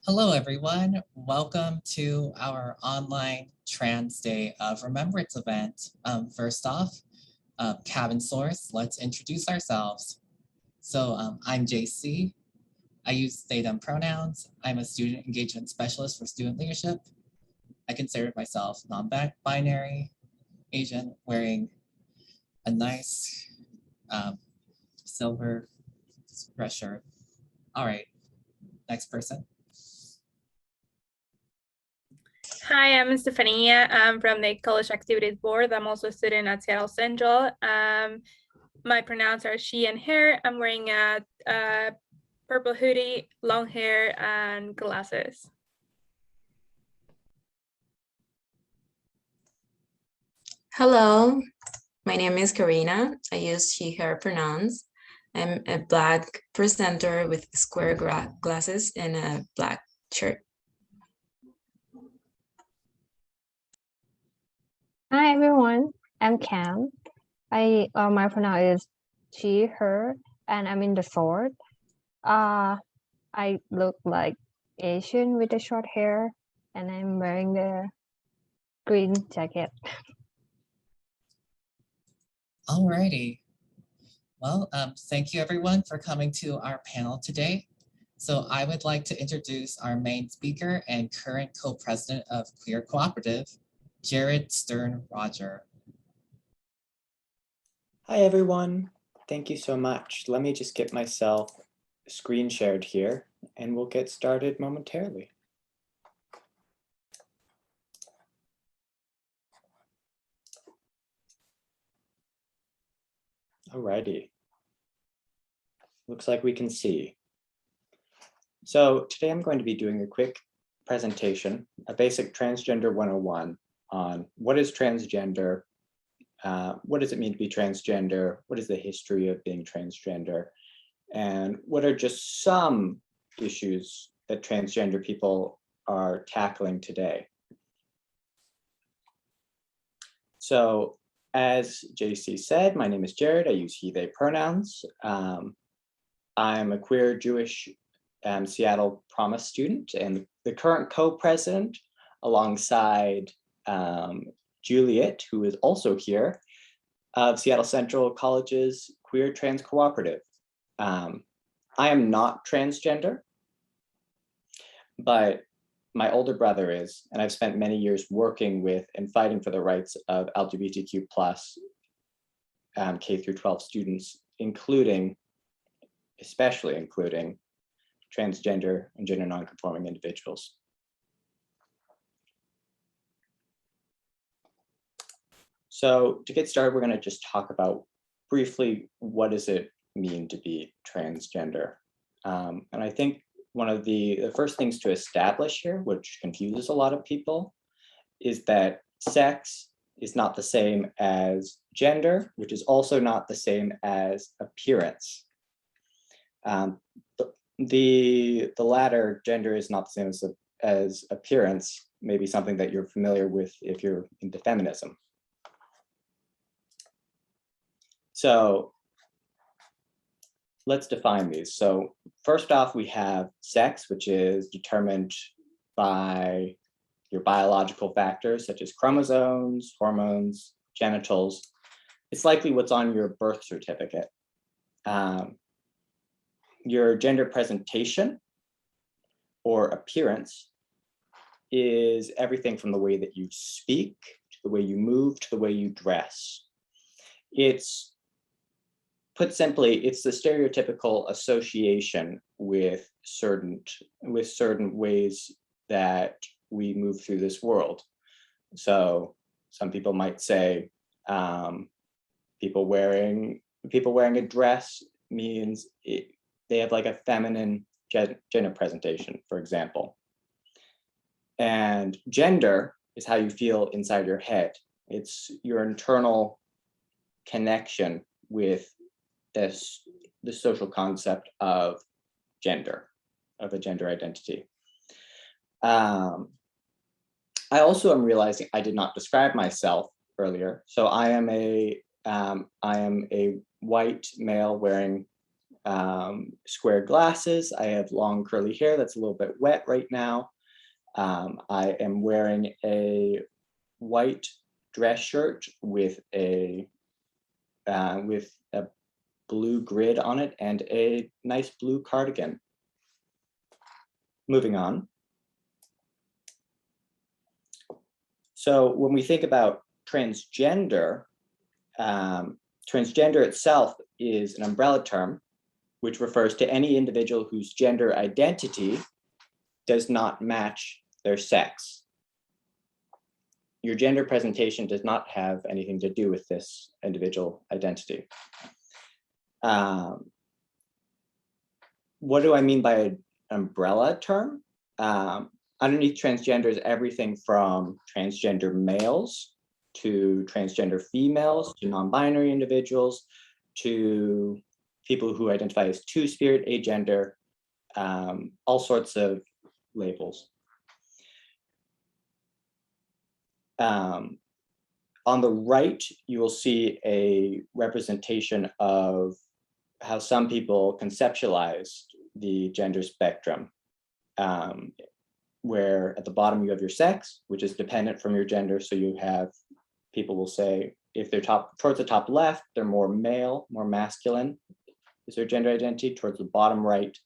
Hello, everyone. Welcome to our online Trans Day of Remembrance event. First off, Cabin Source, let's introduce ourselves. I'm JC. I use they, them pronouns. I'm a student engagement specialist for student leadership. I consider myself non-binary Asian, wearing a nice silver dress shirt. All right, next person. Hi, I'm Stefania. I'm from the College Activities Board. I'm also a student at Seattle Central. My pronouns are she and her. I'm wearing a purple hoodie, long hair, and glasses. Hello, my name is Karina. I use she, her pronouns. I'm a Black presenter with square glasses and a black shirt. Hi everyone, I'm Cam. My pronoun is she, her, and I'm in the fourth. I look like Asian with the short hair, and I'm wearing the green jacket. Alrighty. Well, thank you everyone for coming to our panel today. So I would like to introduce our main speaker and current co-president of Queer Cooperative, Jared Stern-Roger. Hi everyone, thank you so much. Let me just get myself screen shared here and we'll get started momentarily. Alrighty, looks like we can see. So today I'm going to be doing a quick presentation, a basic transgender 101 on what is transgender, what does it mean to be transgender, what is the history of being transgender, and what are just some issues that transgender people are tackling today. So as JC said, my name is Jared. I use he, they pronouns. I'm a queer Jewish Seattle Promise student and the current co-president alongside Juliet, who is also here, of Seattle Central College's Queer Trans Cooperative. I am not transgender, but my older brother is, and I've spent many years working with and fighting for the rights of LGBTQ plus K through 12 students, especially including transgender and gender nonconforming individuals. So to get started, we're going to just talk about briefly, what does it mean to be transgender? And I think one of the first things to establish here, which confuses a lot of people, is that sex is not the same as gender, which is also not the same as appearance. The latter, gender, is not the same as appearance, maybe something that you're familiar with if you're into feminism. So let's define these. So first off, we have sex, which is determined by your biological factors such as chromosomes, hormones, genitals. It's likely what's on your birth certificate. Your gender presentation or appearance is everything from the way that you speak, to the way you move, to the way you dress. It's, put simply, it's the stereotypical association with certain ways that we move through this world. So some people might say people wearing a dress means they have like a feminine gender presentation, for example. And gender is how you feel inside your head. It's your internal connection with the social concept of gender, of a gender identity. I also am realizing I did not describe myself earlier. So I am a white male wearing square glasses. I have long curly hair that's a little bit wet right now. I am wearing a white dress shirt with a blue grid on it and a nice blue cardigan. Moving on. So when we think about transgender, transgender itself is an umbrella term which refers to any individual whose gender identity does not match their sex. Your gender presentation does not have anything to do with this individual identity. What do I mean by an umbrella term? Underneath transgender is everything from transgender males to transgender females to non-binary individuals to people who identify as two-spirit, agender, all sorts of labels. On the right, you will see a representation of how some people conceptualized the gender spectrum, where at the bottom you have your sex, which is dependent from your gender. So you have, people will say, if they're towards the top left, they're more male, more masculine, is their gender identity. Towards the bottom right,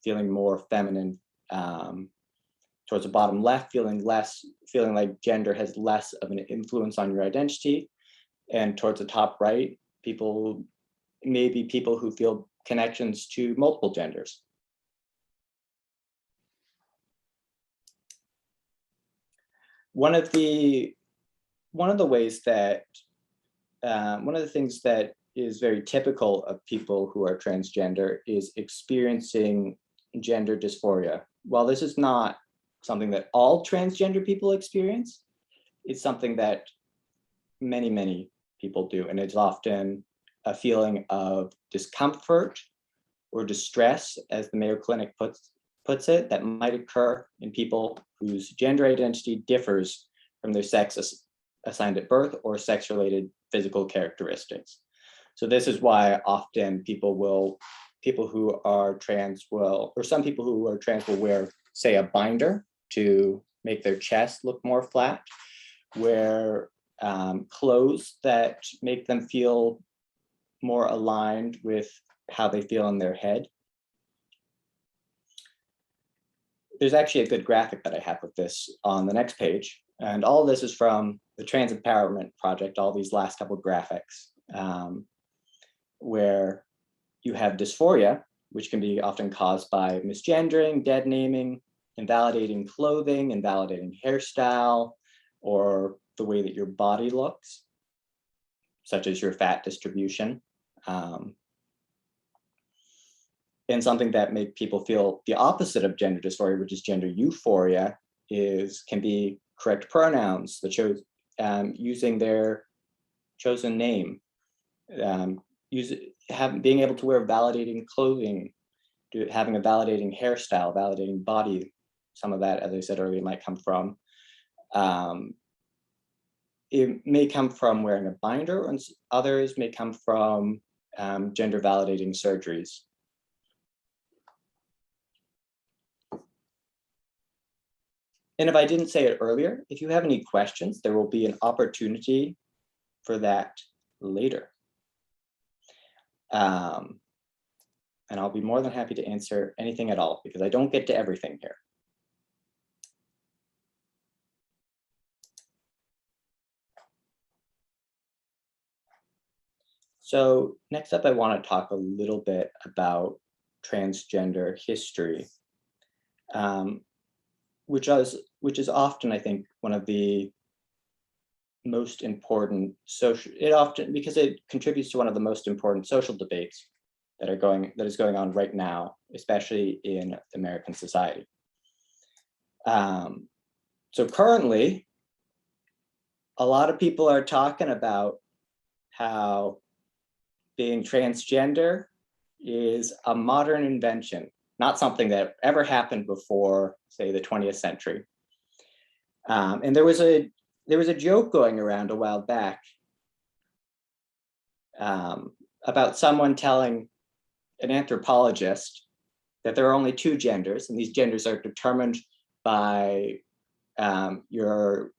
feeling more feminine. Towards the bottom left, feeling like gender has less of an influence on your identity. And towards the top right, people, maybe people who feel connections to multiple genders. One of the things that is very typical of people who are transgender is experiencing gender dysphoria. While this is not something that all transgender people experience, it's something that many, many people do. And it's often a feeling of discomfort or distress, as the Mayo Clinic puts it, that might occur in people whose gender identity differs from their sex assigned at birth or sex-related physical characteristics. So this is why often people who are trans will, or some people who are trans will wear, say, a binder to make their chest look more flat, wear clothes that make them feel more aligned with how they feel in their head. There's actually a good graphic that I have with this on the next page. And all of this is from the Trans Empowerment Project, all these last couple of graphics, where you have dysphoria, which can be often caused by misgendering, dead naming, invalidating clothing, invalidating hairstyle, or the way that your body looks, such as your fat distribution. And something that make people feel the opposite of gender dysphoria, which is gender euphoria, can be correct pronouns, using their chosen name, being able to wear validating clothing, having a validating hairstyle, validating body. Some of that, as I said earlier, might come from, it may come from wearing a binder, and others may come from gender validating surgeries. And if I didn't say it earlier, if you have any questions, there will be an opportunity for that later. And I'll be more than happy to answer anything at all, because I don't get to everything here. So next up, I want to talk a little bit about transgender history, which is often, I think, one of the most important because it contributes to one of the most important social debates that is going on right now, especially in American society. So currently, a lot of people are talking about how being transgender is a modern invention, not something that ever happened before, say, the 20th century. And there was a joke going around a while back about someone telling an anthropologist that there are only two genders, and these genders are determined by your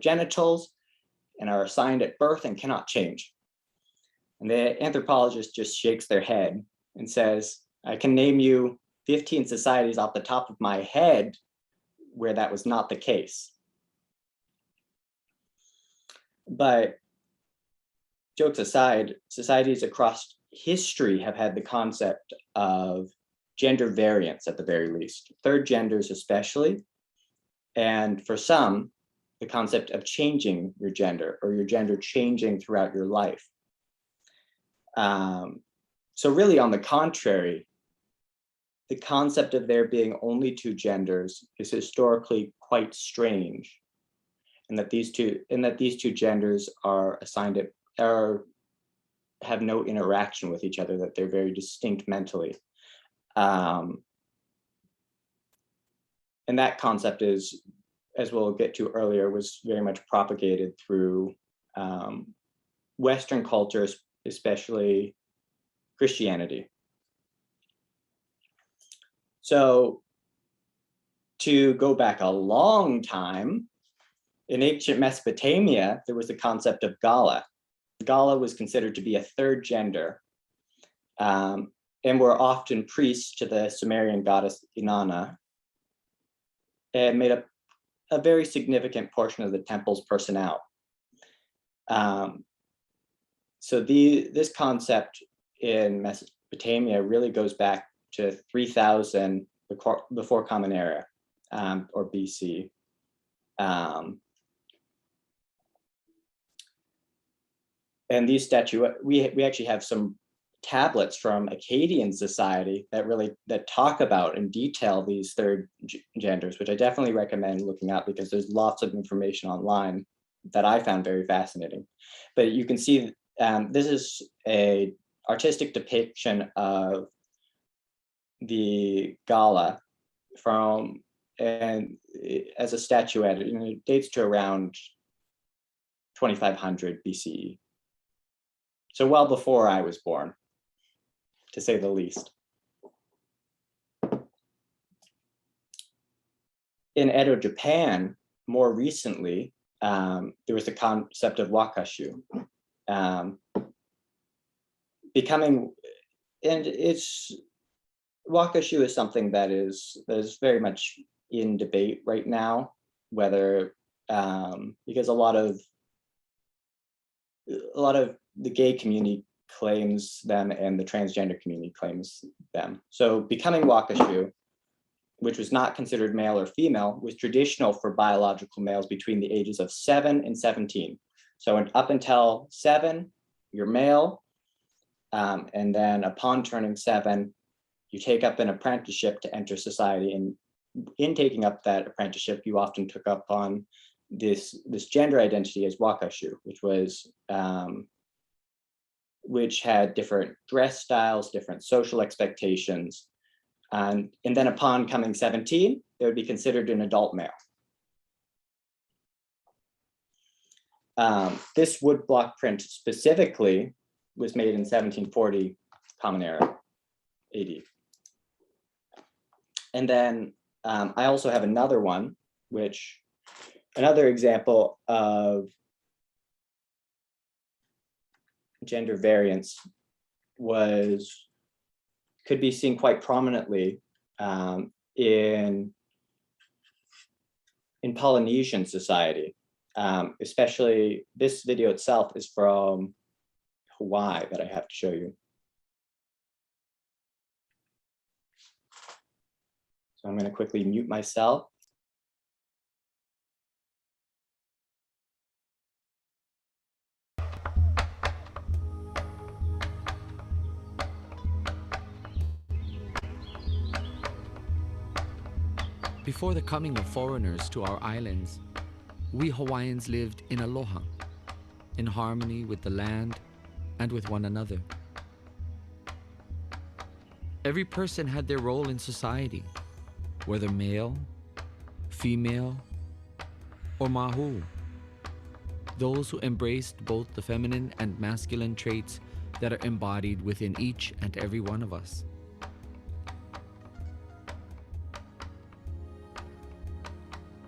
genitals and are assigned at birth and cannot change. And the anthropologist just shakes their head and says, I can name you 15 societies off the top of my head where that was not the case. But jokes aside, societies across history have had the concept of gender variance at the very least, third genders especially, and for some, the concept of changing your gender or your gender changing throughout your life. So really, on the contrary, the concept of there being only two genders is historically quite strange, and that these two genders are assigned at, or have no interaction with each other, that they're very distinct mentally. And that concept is, as we'll get to earlier, was very much propagated through Western cultures, especially Christianity. So to go back a long time, in ancient Mesopotamia, there was the concept of Gala. Gala was considered to be a third gender, and were often priests to the Sumerian goddess Inanna, and made up a very significant portion of the temple's personnel. So this concept in Mesopotamia really goes back to 3000 before Common Era, or BC. And these we actually have some tablets from Akkadian society that talk about and detail these third genders, which I definitely recommend looking up because there's lots of information online that I found very fascinating. But you can see this is a artistic depiction of the Gala as a statuette, and it dates to around 2500 BCE. So well before I was born, to say the least. In Edo, Japan, more recently, there was the concept of wakashu. Wakashu is something that is very much in debate right now, whether because a lot of the gay community claims them and the transgender community claims them. So becoming wakashu, which was not considered male or female, was traditional for biological males between the ages of 7 and 17. So up until 7, you're male, and then upon turning 7, you take up an apprenticeship to enter society. And in taking up that apprenticeship, you often took up on this gender identity as wakashu, which had different dress styles, different social expectations. And then upon coming 17, they would be considered an adult male. This woodblock print specifically was made in 1740 Common Era, AD. And then I also have another one, another example of gender variance could be seen quite prominently in Polynesian society. Especially this video itself is from Hawaii that I have to show you. So I'm going to quickly mute myself. Before the coming of foreigners to our islands, we Hawaiians lived in aloha, in harmony with the land and with one another. Every person had their role in society, whether male, female, or mahu. Those who embraced both the feminine and masculine traits that are embodied within each and every one of us.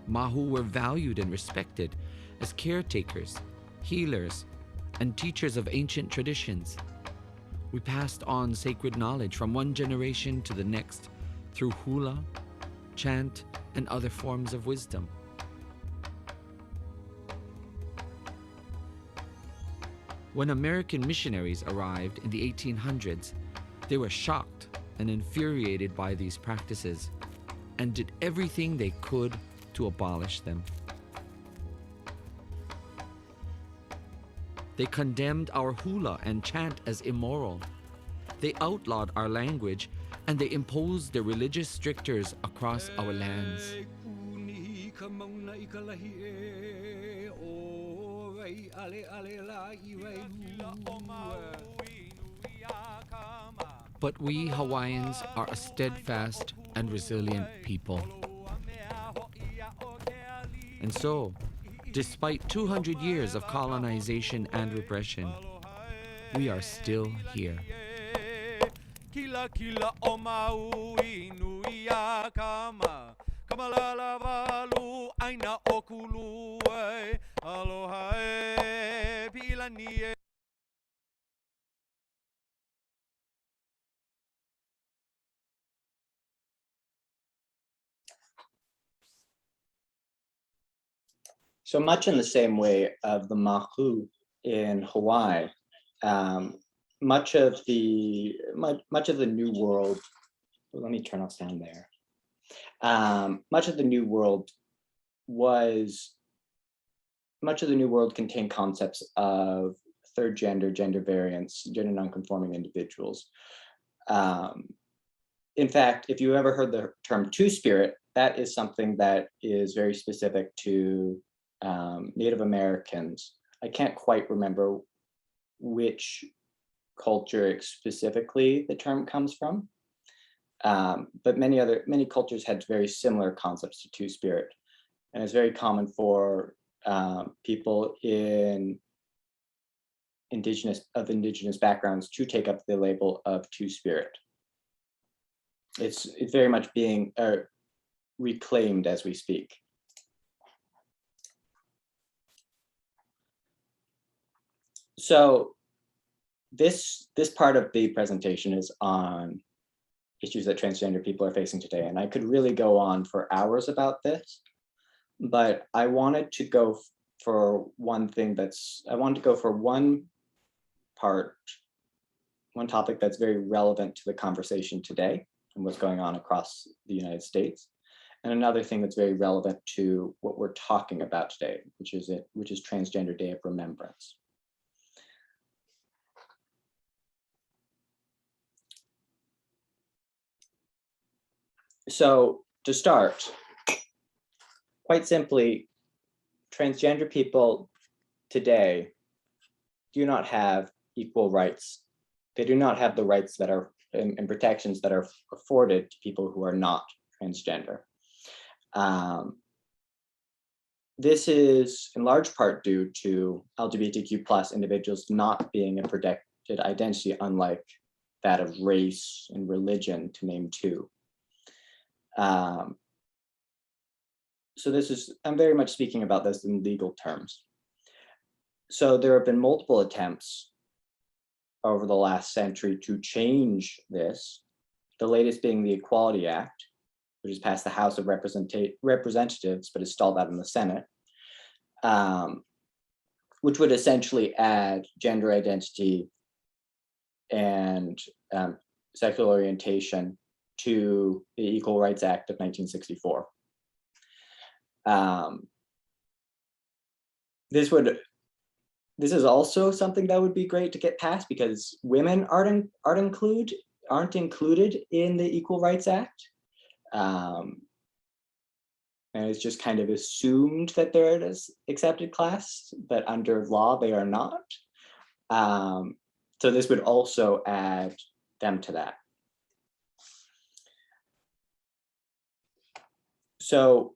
Mahu were valued and respected as caretakers, healers, and teachers of ancient traditions. We passed on sacred knowledge from one generation to the next through hula, chant, and other forms of wisdom. When American missionaries arrived in the 1800s, they were shocked and infuriated by these practices and did everything they could to abolish them. They condemned our hula and chant as immoral. They outlawed our language and they imposed their religious strictures across our lands. But we Hawaiians are a steadfast and resilient people. And so, despite 200 years of colonization and repression, we are still here. Kila kila o Maui nui a kama Kamalala walu aina o kulu e Aloha e pilani e So much in the same way of the Mahu in Hawaii, much of the New World. Let me turn off sound there. Much of the New World contained concepts of third gender, gender variance, gender nonconforming individuals. In fact, if you ever heard the term two-spirit, that is something that is very specific to Native Americans. I can't quite remember which culture specifically the term comes from, but many cultures had very similar concepts to two-spirit, and it's very common for people in indigenous backgrounds to take up the label of two-spirit. It's very much being reclaimed as we speak. So this part of the presentation is on issues that transgender people are facing today. And I could really go on for hours about this, but I wanted to go for one topic that's very relevant to the conversation today and what's going on across the United States. And another thing that's very relevant to what we're talking about today, which is Transgender Day of Remembrance. So to start, quite simply, transgender people today do not have equal rights. They do not have the rights that are and protections that are afforded to people who are not transgender. This is in large part due to LGBTQ+ individuals not being a protected identity, unlike that of race and religion, to name two. So I'm very much speaking about this in legal terms. So there have been multiple attempts over the last century to change this, the latest being the Equality Act, which has passed the House of Representatives, but is stalled out in the Senate, which would essentially add gender identity and sexual orientation to the Equal Rights Act of 1964. This is also something that would be great to get passed because women aren't included in the Equal Rights Act. And it's just kind of assumed that they're an accepted class, but under law they are not. So this would also add them to that. So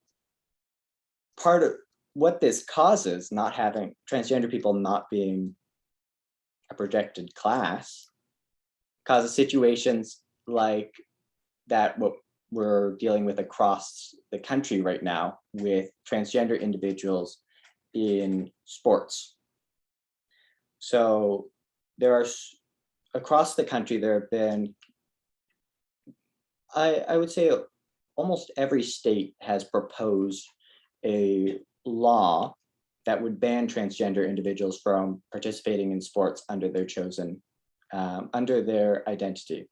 part of what this causes, not having transgender people not being a projected class causes situations like that what we're dealing with across the country right now with transgender individuals in sports. So there are, across the country, there have been, I would say almost every state has proposed a law that would ban transgender individuals from participating in sports under their chosen, under their identity.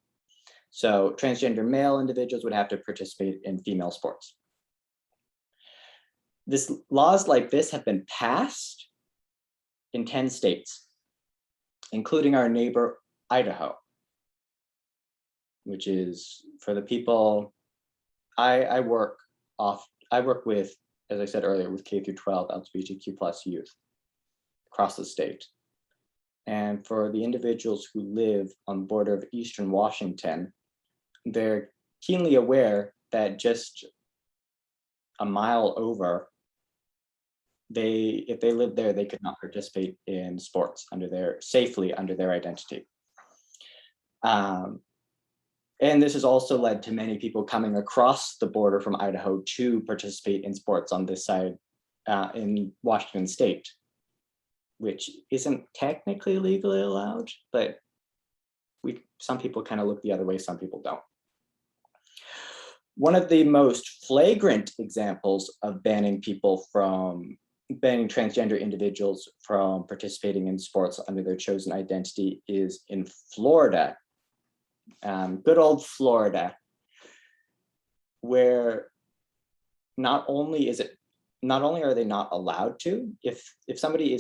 So transgender male individuals would have to participate in female sports. Laws like this have been passed in 10 states, including our neighbor, Idaho, which is for the people, I work with, as I said earlier, with K through 12 LGBTQ+ youth across the state. And for the individuals who live on the border of Eastern Washington, they're keenly aware that just a mile over, if they lived there, they could not participate in sports safely under their identity. And this has also led to many people coming across the border from Idaho to participate in sports on this side in Washington state, which isn't technically legally allowed, but some people kind of look the other way, some people don't. One of the most flagrant examples of banning transgender individuals from participating in sports under their chosen identity is in Florida. Good old Florida, where not only are they not allowed to, if somebody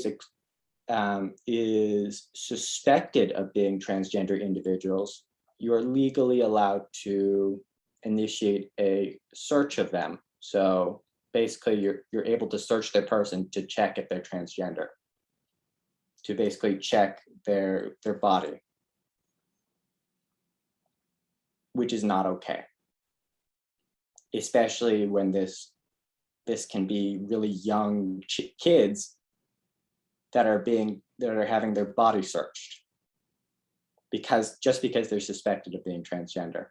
is suspected of being transgender individuals, you are legally allowed to initiate a search of them. So basically you're able to search their person to check if they're transgender, to basically check their body, which is not okay, especially when this can be really young kids that are having their body searched just because they're suspected of being transgender.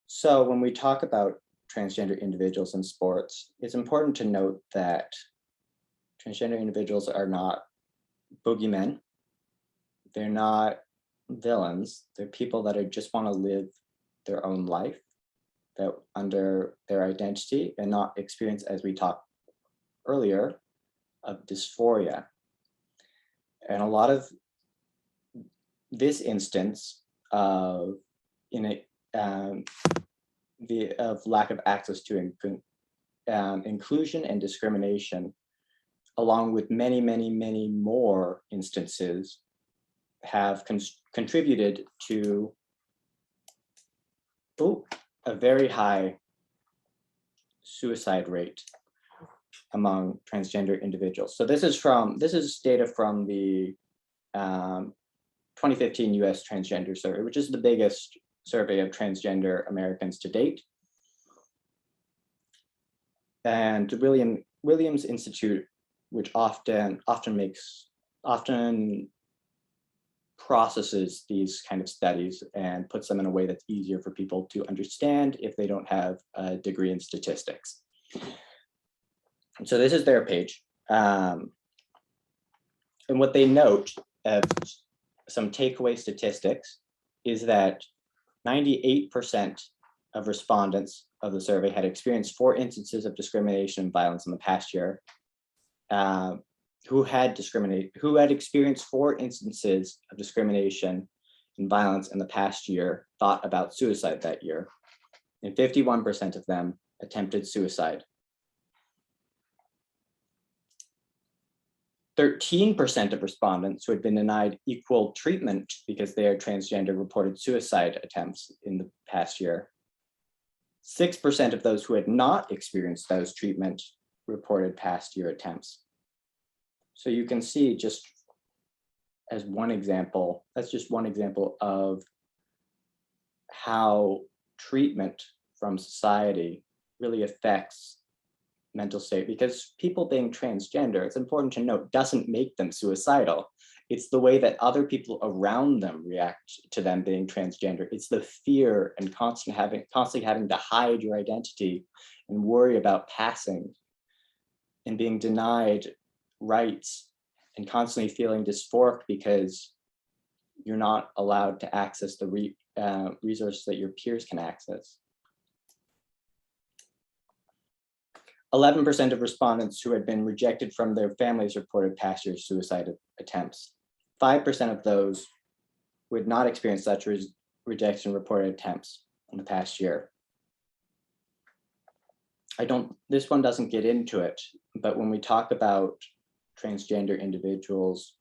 So when we talk about transgender individuals in sports, it's important to note that transgender individuals are not boogeymen. They're not villains. They're people that just want to live their own life that under their identity and not experience, as we talked earlier, of dysphoria. And a lot of this instance of lack of access to inclusion and discrimination, along with many, many, many more instances, have contributed to a very high suicide rate among transgender individuals. So this is data from the 2015 US Transgender Survey, which is the biggest survey of transgender Americans to date. And Williams Institute, which often processes these kind of studies and puts them in a way that's easier for people to understand if they don't have a degree in statistics. So this is their page. And what they note of some takeaway statistics is that 98% of respondents of the survey had experienced 4 instances of discrimination and violence in the past year. Who had experienced 4 instances of discrimination and violence in the past year thought about suicide that year, and 51% of them attempted suicide. 13% of respondents who had been denied equal treatment because they are transgender reported suicide attempts in the past year. 6% of those who had not experienced those treatment reported past year attempts. So you can see, just as one example, that's just one example of how treatment from society really affects mental state, because people being transgender, it's important to note, doesn't make them suicidal. It's the way that other people around them react to them being transgender. It's the fear and constantly having to hide your identity and worry about passing and being denied rights and constantly feeling dysphoric because you're not allowed to access the resources that your peers can access. 11% of respondents who had been rejected from their families reported past year suicide attempts. 5% of those who had not experienced such rejection reported attempts in the past year. This one doesn't get into it, but when we talk about transgender individuals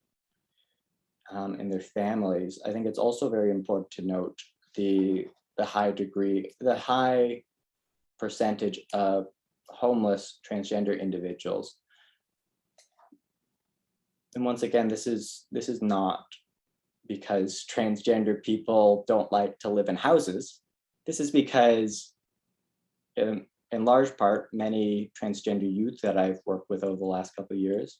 and their families, I think it's also very important to note the high percentage of homeless transgender individuals. And once again, this is not because transgender people don't like to live in houses. This is because in large part, many transgender youth that I've worked with over the last couple of years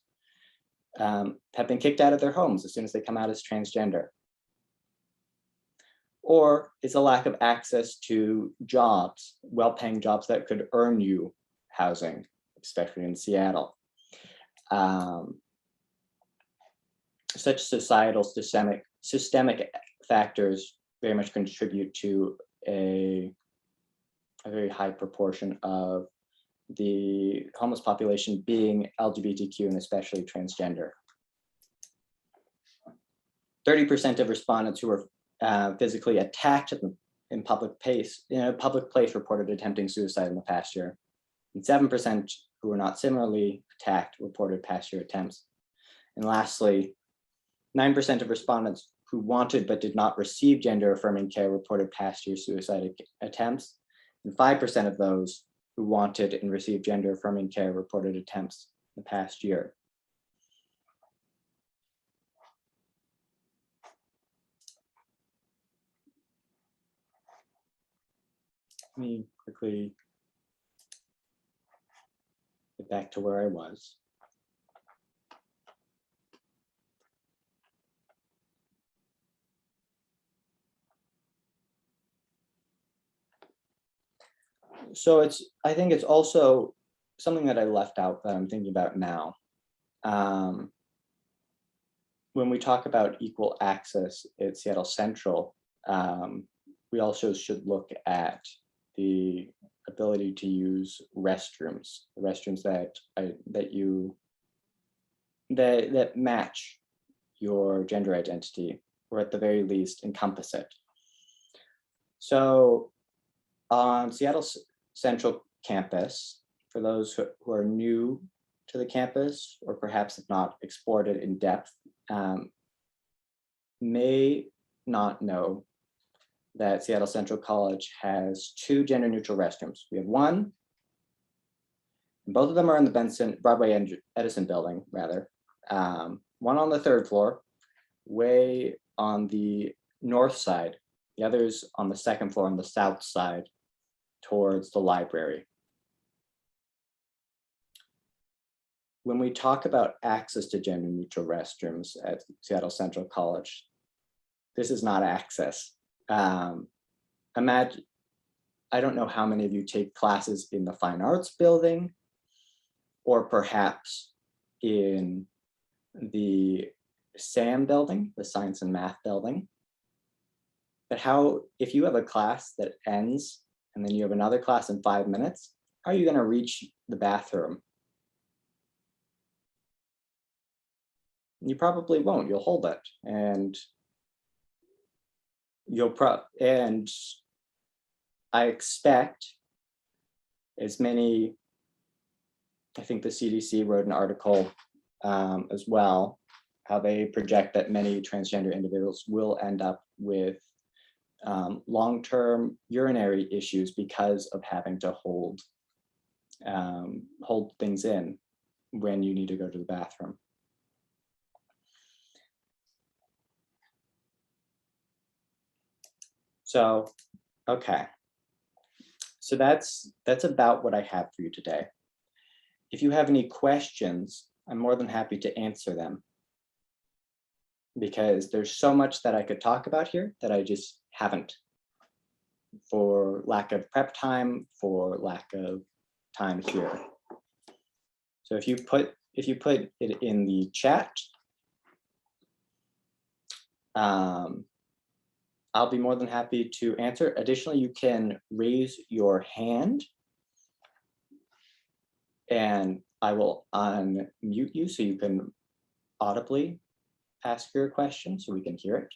have been kicked out of their homes as soon as they come out as transgender. Or it's a lack of access to jobs, well-paying jobs that could earn you housing, especially in Seattle. Such societal systemic factors very much contribute to a very high proportion of the homeless population being LGBTQ and especially transgender. 30% of respondents who were physically attacked in a public place reported attempting suicide in the past year. And 7% who were not similarly attacked reported past year attempts. And lastly, 9% of respondents who wanted but did not receive gender affirming care reported past year suicide attempts. And 5% of those who wanted and received gender affirming care reported attempts in the past year. Let me quickly get back to where I was. So I think it's also something that I left out that I'm thinking about now. When we talk about equal access at Seattle Central, we also should look at the ability to use restrooms, the restrooms that match your gender identity, or at the very least encompass it. So on Seattle Central campus, for those who are new to the campus or perhaps have not explored it in depth, may not know that Seattle Central College has 2 gender neutral restrooms. We have one, and both of them are in the Broadway Edison building, rather. One on the 3rd floor, way on the north side. The other's on the 2nd floor on the south side towards the library. When we talk about access to gender neutral restrooms at Seattle Central College, this is not access. Imagine, I don't know how many of you take classes in the Fine Arts building, or perhaps in the SAM building, the Science and Math building. But if you have a class that ends and then you have another class in 5 minutes, how are you going to reach the bathroom? You probably won't. You'll hold it, and and I expect as many. I think the CDC wrote an article as well, how they project that many transgender individuals will end up with long-term urinary issues because of having to hold things in when you need to go to the bathroom. So, okay. So that's about what I have for you today. If you have any questions, I'm more than happy to answer them, because there's so much that I could talk about here that I just haven't, for lack of prep time, for lack of time here. So if you put it in the chat, I'll be more than happy to answer. Additionally, you can raise your hand and I will unmute you so you can audibly ask your question so we can hear it.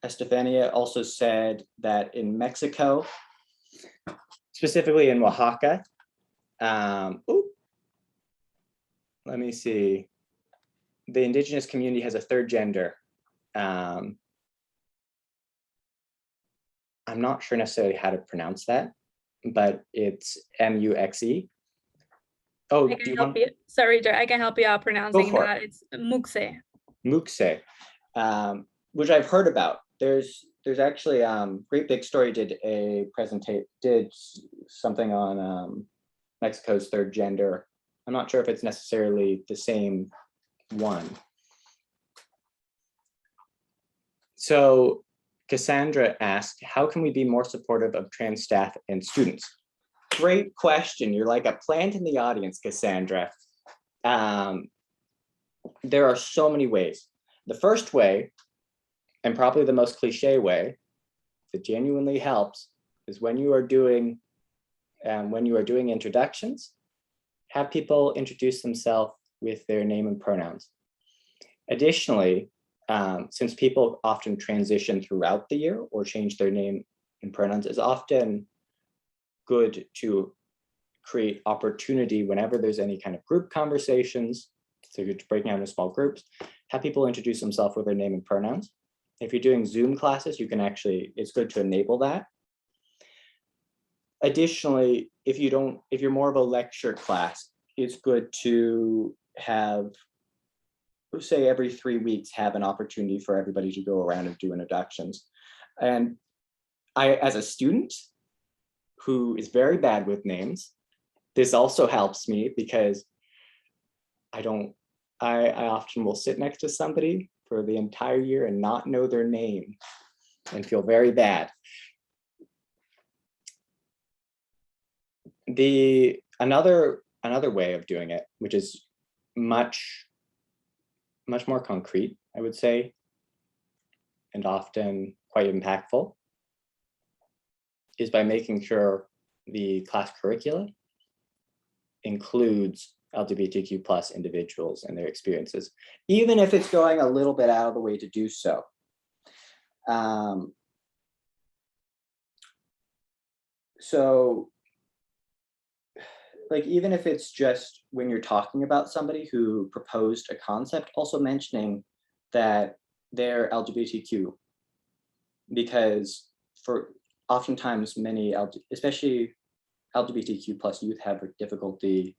Estefania also said that in Mexico, specifically in Oaxaca, let me see, the indigenous community has a third gender. I'm not sure necessarily how to pronounce that, but it's M-U-X-E. Oh, I can help you. Sorry, Joe, I can help you out pronouncing that. It's Muxe. Muxe, which I've heard about. There's actually Great Big Story did something on Mexico's third gender. I'm not sure if it's necessarily the same one. So Cassandra asked, how can we be more supportive of trans staff and students? Great question. You're like a plant in the audience, Cassandra. There are so many ways. The first way, and probably the most cliche way, that genuinely helps, is when you are doing introductions, have people introduce themselves with their name and pronouns. Additionally, since people often transition throughout the year or change their name and pronouns, it's often good to create opportunity whenever there's any kind of group conversations. So you're breaking out into small groups, have people introduce themselves with their name and pronouns. If you're doing Zoom classes, you can actually, it's good to enable that. Additionally, if you're more of a lecture class, it's good to have, say every 3 weeks, have an opportunity for everybody to go around and do introductions. And I, as a student who is very bad with names, this also helps me because I often will sit next to somebody for the entire year and not know their name and feel very bad. Another way of doing it, which is much more concrete, I would say, and often quite impactful, is by making sure the class curricula includes LGBTQ plus individuals and their experiences, even if it's going a little bit out of the way to do so. So, like, even if it's just when you're talking about somebody who proposed a concept, also mentioning that they're LGBTQ, because for oftentimes many, especially LGBTQ plus youth, have a difficulty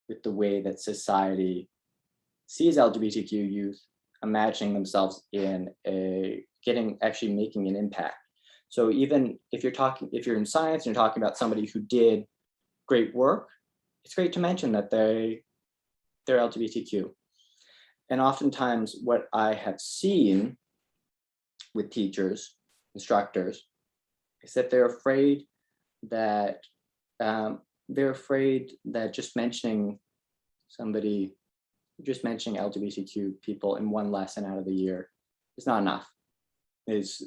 with the way that society sees LGBTQ youth, imagining themselves in actually making an impact. So even if you're in science and you're talking about somebody who did great work, it's great to mention that they're LGBTQ. And oftentimes what I have seen with teachers, instructors, is that they're afraid that just mentioning LGBTQ people in one lesson out of the year is not enough. It's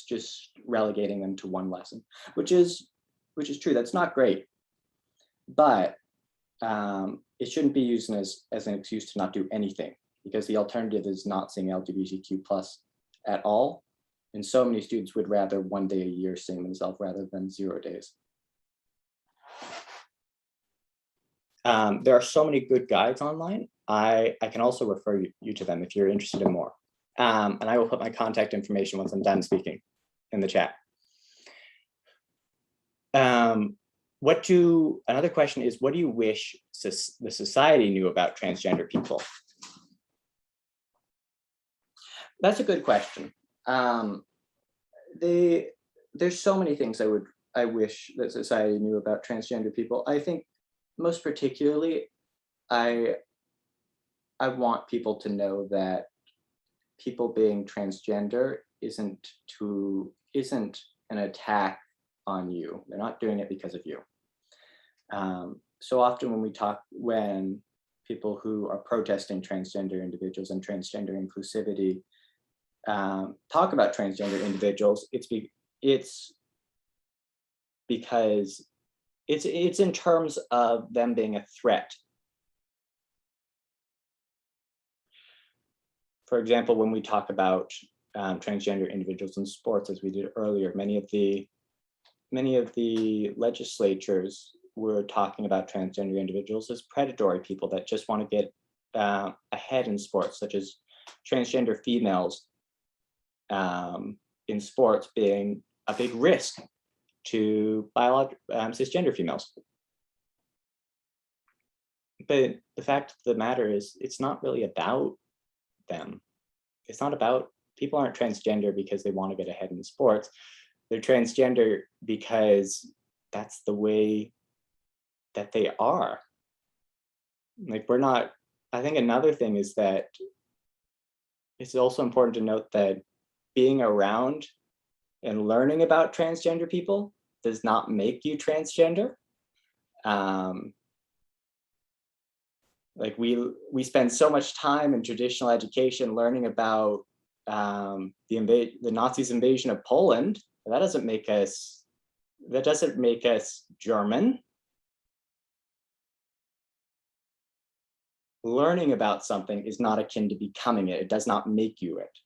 just relegating them to one lesson, which is true. That's not great, but it shouldn't be used as an excuse to not do anything, because the alternative is not seeing LGBTQ plus at all. And so many students would rather 1 day a year sing themselves rather than 0 days. There are so many good guides online. I can also refer you to them if you're interested in more. And I will put my contact information once I'm done speaking in the chat. Another question is, what do you wish the society knew about transgender people? That's a good question. There's so many things I wish that society knew about transgender people. I think most particularly, I want people to know that people being transgender isn't an attack on you. They're not doing it because of you. So often when people who are protesting transgender individuals and transgender inclusivity talk about transgender individuals, it's because it's in terms of them being a threat. For example, when we talk about transgender individuals in sports, as we did earlier, many of the legislatures were talking about transgender individuals as predatory people that just want to get ahead in sports, such as transgender females in sports being a big risk to cisgender females. But the fact of the matter is, it's not really about them. It's not about, people aren't transgender because they want to get ahead in sports. They're transgender because that's the way that they are. Like, we're not, I think another thing is that it's also important to note that being around and learning about transgender people does not make you transgender. Like we spend so much time in traditional education learning about the Nazis' invasion of Poland. That doesn't make us German. Learning about something is not akin to becoming it. It does not make you it.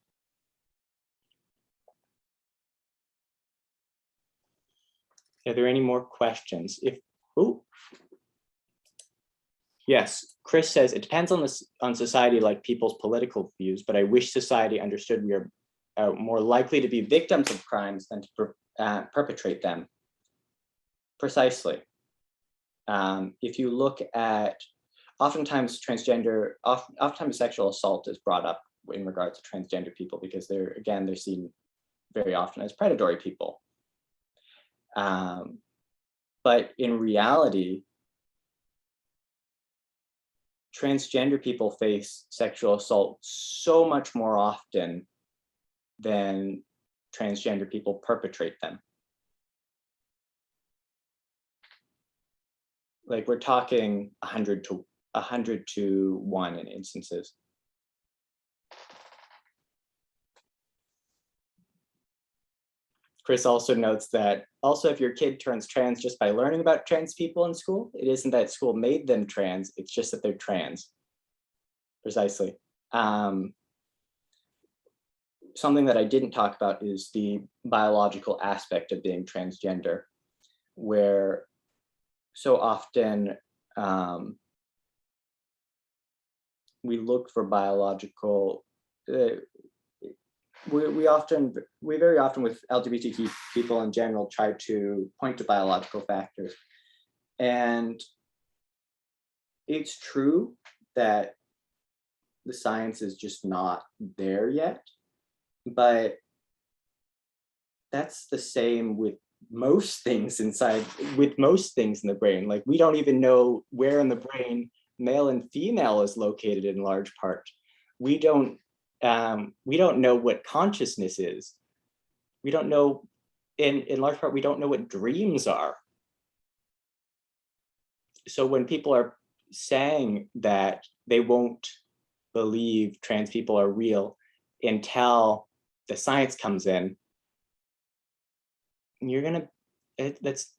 Are there any more questions? Yes, Chris says, it depends on society, like people's political views, but I wish society understood we are more likely to be victims of crimes than to perpetrate them. Precisely. If you look at, oftentimes sexual assault is brought up in regards to transgender people because they're seen very often as predatory people. But in reality, transgender people face sexual assault so much more often than transgender people perpetrate them. Like, we're talking 100 to 1 in instances. Chris also notes that if your kid turns trans just by learning about trans people in school, it isn't that school made them trans, it's just that they're trans. Precisely. Something that I didn't talk about is the biological aspect of being transgender, where so often we look for biological, we very often with LGBTQ people in general try to point to biological factors. And it's true that the science is just not there yet, but that's the same with most things in the brain. Like, we don't even know where in the brain male and female is located in large part. We don't know what consciousness is. We don't know, in large part, we don't know what dreams are. So when people are saying that they won't believe trans people are real until the science comes in, that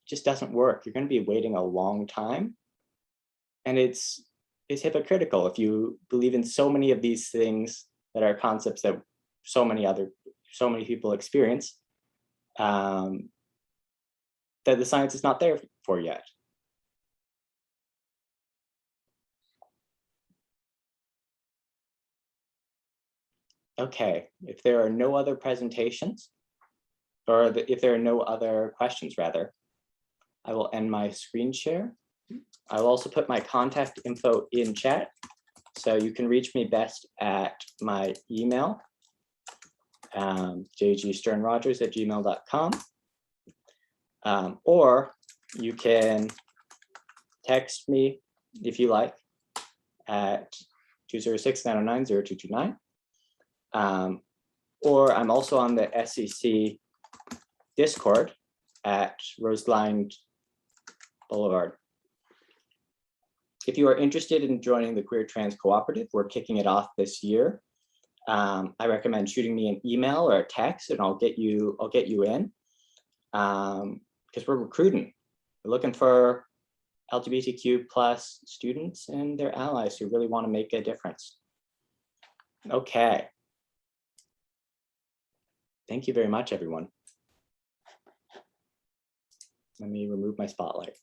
just doesn't work. You're gonna be waiting a long time. And it's hypocritical if you believe in so many of these things that are concepts that so many people experience, that the science is not there for yet. Okay, if there are no other presentations, or if there are no other questions rather, I will end my screen share. I will also put my contact info in chat, so you can reach me best at my email, jgsternrogers@gmail.com. Or you can text me if you like at 206-909-0229. Or I'm also on the SEC Discord at Roseline Boulevard. If you are interested in joining the Queer Trans Cooperative, we're kicking it off this year. I recommend shooting me an email or a text, and I'll get you in, because we're recruiting. We're looking for LGBTQ plus students and their allies who really want to make a difference. Okay. Thank you very much, everyone. Let me remove my spotlight.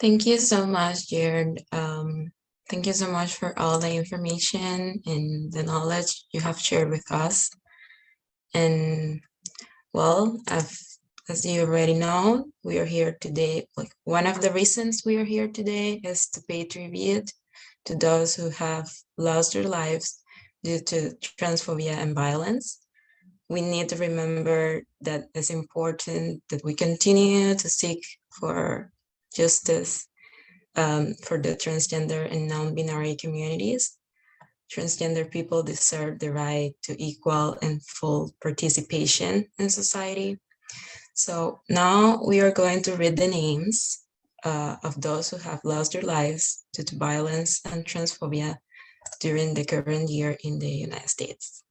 Thank you so much, Jared. Thank you so much for all the information and the knowledge you have shared with us. And well, as you already know, we are here today. Like, one of the reasons we are here today is to pay tribute to those who have lost their lives due to transphobia and violence. We need to remember that it's important that we continue to seek for justice for the transgender and non-binary communities. Transgender people deserve the right to equal and full participation in society. So now we are going to read the names of those who have lost their lives due to violence and transphobia during the current year in the United States.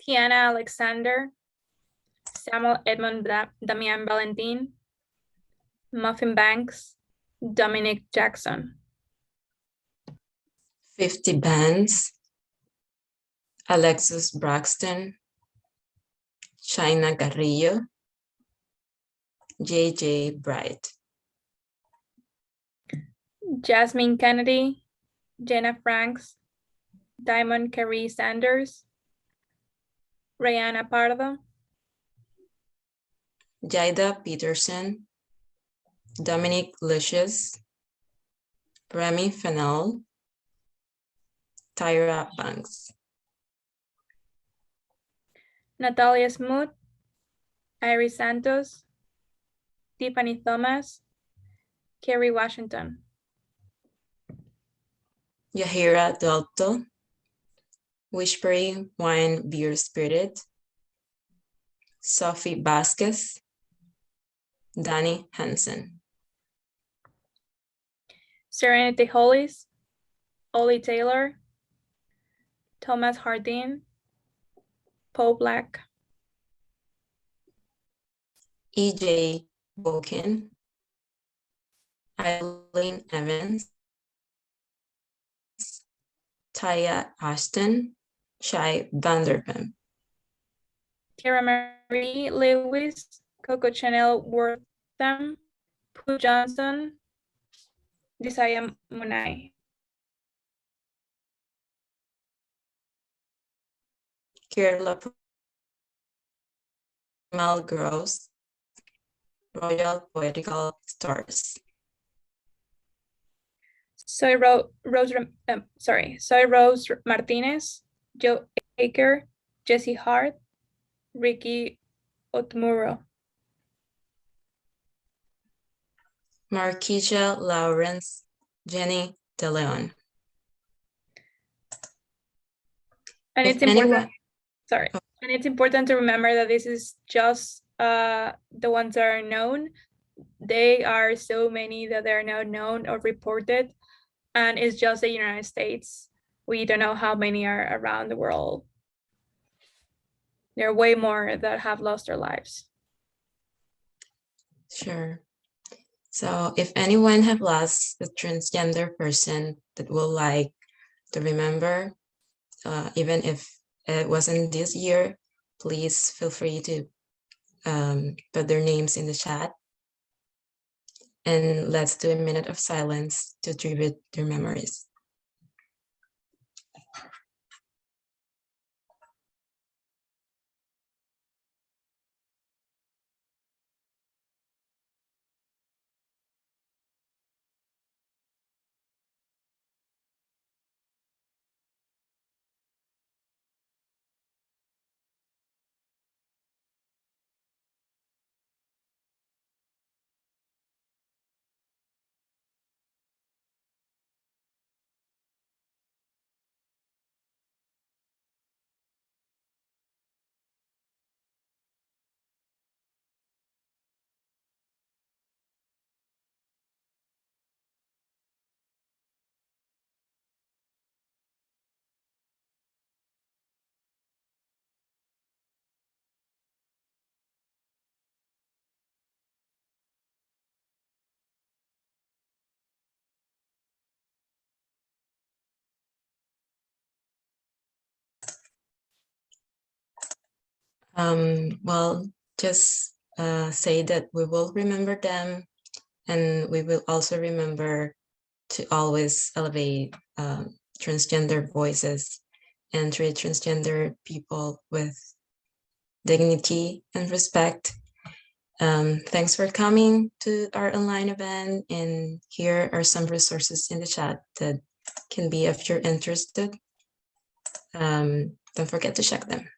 Tiana Alexander, Samuel Edmund Damian Valentin, Muffin Banks, Dominic Jackson. 50 Bands, Alexis Braxton, China Carrillo, JJ Bright. Jasmine Kennedy, Jenna Franks, Diamond Carey Sanders, Rihanna Pardo, Jaida Peterson, Dominic Lucius, Remy Fennell, Tyra Banks. Natalia Smoot, Iris Santos, Tiffany Thomas, Kerry Washington. Yahira Dalto, Wishbury Wine Beer Spirit, Sophie Vasquez, Danny Hansen. Serenity Hollis, Ollie Taylor, Thomas Hardin, Paul Black. EJ Boken, Eileen Evans, Taya Ashton, Shai Vanderpump. Kara Marie Lewis, Coco Chanel Wortham, Pooh Johnson, Desaya Munai. Kerala Mal Gross, Royal Poetical Stars. Soy Rose Martinez, Joe Aker, Jesse Hart, Ricky Otmuro. Marquisha Lawrence, Jenny De Leon. And If it's important, anyone- sorry, and it's important to remember that this is just the ones that are known. There are so many that are not known or reported, and it's just the United States. We don't know how many are around the world. There are way more that have lost their lives. Sure. So if anyone have lost a transgender person that will like to remember, even if it wasn't this year, please feel free to put their names in the chat. And let's do a minute of silence to tribute their memories. Well, just say that we will remember them, and we will also remember to always elevate transgender voices and treat transgender people with dignity and respect. Thanks for coming to our online event, and here are some resources in the chat that can be if you're interested. Don't forget to check them.